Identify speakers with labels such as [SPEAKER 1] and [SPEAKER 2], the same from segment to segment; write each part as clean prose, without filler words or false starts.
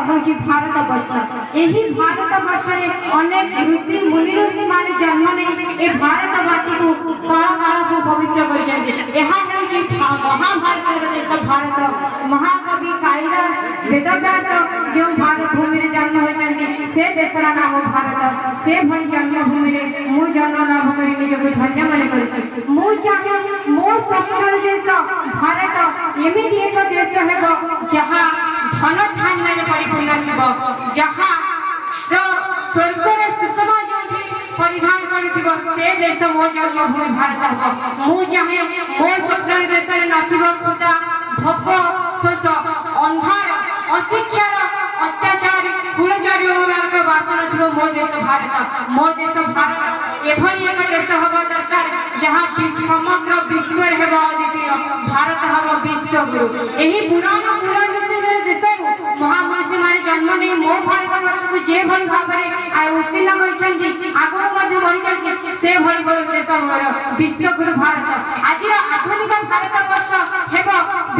[SPEAKER 1] हूँ भारत वर्ष। यही भारत वर्ष में अनेक ऋषि मुनि ऋषि मान जन्म नहीं भारत माटी को काल काल को पवित्र कर महाभारत देश भारत। महाकवि कालिदास वेदव्यास जो भारत भूमि में जन्म होती से देशर नाम भारत। से भली जन्मभूमि में मु जन्म भूमि निजक धन्य मन कर मो स्वप्न देश भारत एमती एक देश है जहाँ धन धान्य परिपूर्ण थी जहाँ स्वर्गर सुषमा जो परिधान कर देश मो जन्मभूमि भारत हम। मु चाहे मो स्वप्न देश नथिबा भोग शोष अंधार अशिक्षार अत्याचार कुलचारी बास न मो देश भारत। मो देश भारत एभली एक देश हवा दरकार जहाँ समग्र विश्व अद्वितीय भारत हम विश्वगुरु। यही पुराण पुराण देश महामनीषी मान जन्म नहीं मो भारत वर्ष को जे भली भाव में उत्तीर्ण कर आगे बढ़ी चलती से भली देश विश्वगुरु भारत। आज आधुनिक भारत वर्ष हेब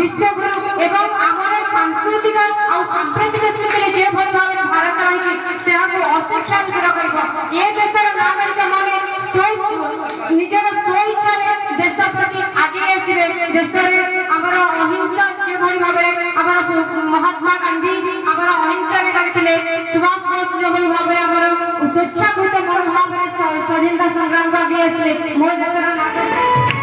[SPEAKER 1] विश्वगुरु एवं आमर सांस्कृतिक और सांप्रतिक स्थिति जे भली भाव में भारत रही से अशिक्षा दूर कर ये देशर नागरिक माने निजर स्वेच्छा देश प्रति आगे आसवे। देश आमर अहिंसा जो भली भाव में महात्मा गांधी आमर अहिंसा करते सुभाष बोस जो भली भाव में स्वेच्छाकृत मनोभाव में स्वाधीनता संग्राम को आगे आसते मो देशर नागरिक।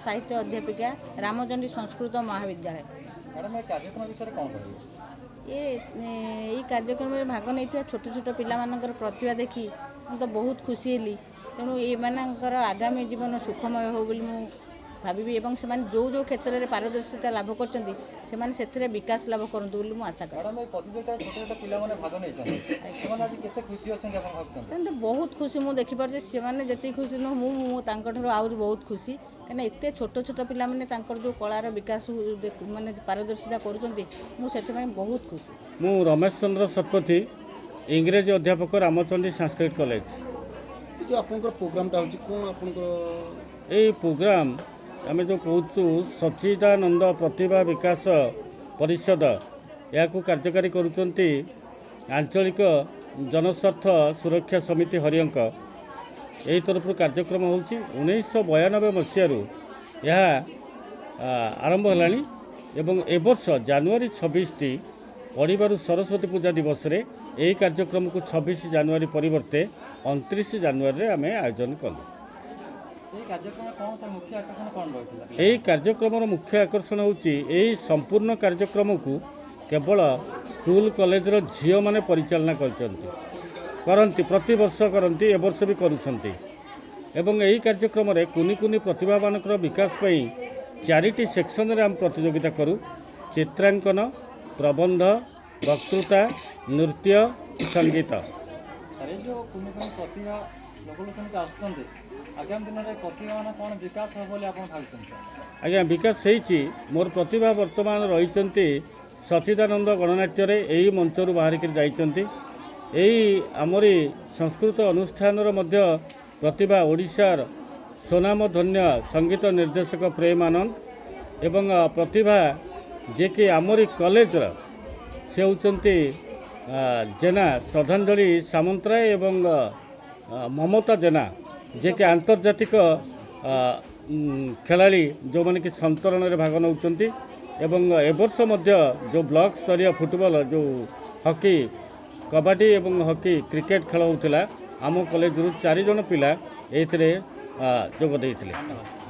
[SPEAKER 2] साहित्य अध्यापिका रामचंडी संस्कृत महाविद्यालय।
[SPEAKER 3] मैडम कार्यक्रम विषय कौन कहे
[SPEAKER 2] ये कार्यक्रम में भाग नहीं छोट छोट पिलामानकर प्रतिभा देखी तो बहुत खुशी हेली। तेणु ये आगामी जीवन सुखमय हो बोली मु भावी एवं से जो जो क्षेत्र में पारदर्शिता लाभ कर विकास लाभ करूँ बोली आशा करें। बहुत खुशी मुझे देखिपे से जी खुशी नुह मुझे आहरी बहुत खुशी कहीं एत छोट छोट पिला जो कलार विकास माने पारदर्शिता कर बहुत खुशी।
[SPEAKER 4] मु रमेश चंद्र शतपथी इंग्रेजी अध्यापक रामचंडी संस्कृत कॉलेज।
[SPEAKER 3] जो आपनकर प्रोग्रामटा होची कोन आपनकर
[SPEAKER 4] ए प्रोग्राम आम जो कहूँ सच्चिदानंद प्रतिभा विकास परिषद या कार्यकारी करुचंती आंचलिक जनस्वार्थ सुरक्षा समिति हरियंक यही तरफ कार्यक्रम होची 1992 मसीह यह आरंभ है एवं ए वर्ष जनवरी 26 पढ़ू सरस्वती पूजा दिवस रे यही कार्यक्रम को 26 जनवरी परिवर्ते 29 जनवरी आम आयोजन कलु। यही कार्यक्रम मुख्य आकर्षण होची संपूर्ण कार्यक्रम को केवल स्कूल कॉलेज रो झियो माने परिचालना करती प्रति वर्ष करती ए वर्ष भी करुछंती एवं यही कार्यक्रम रे कुनी कुनी प्रतिभावान विकास पई 4टी सेक्शन रे हम प्रतियोगिता करू चित्रांकन प्रबंध वक्तृता नृत्य संगीत। आज्ञा विकास होती मोर प्रतिभा वर्तमान रही सच्चिदानंद गणनाट्य रे यही मंचर बाहरिक जाइछंती यही आमरी संस्कृत अनुष्ठान प्रतिभा ओडिशार स्वनामधन्य संगीत निर्देशक प्रेम आनंद एवं प्रतिभा जे कि आमरी कॉलेज से होचंती जेना श्रद्धांजलि सामंतराय एवं ममता जेना जे कि आंतर्जातिक खेलाड़ी जो माने कि संतरण में भाग नौचंती एवं ए वर्ष मध्य जो ब्लॉक स्तरीय फुटबॉल जो हॉकी कबड्डी एवं हॉकी क्रिकेट खेल होता आम कॉलेज 4 जन पिला जोग देइथिले।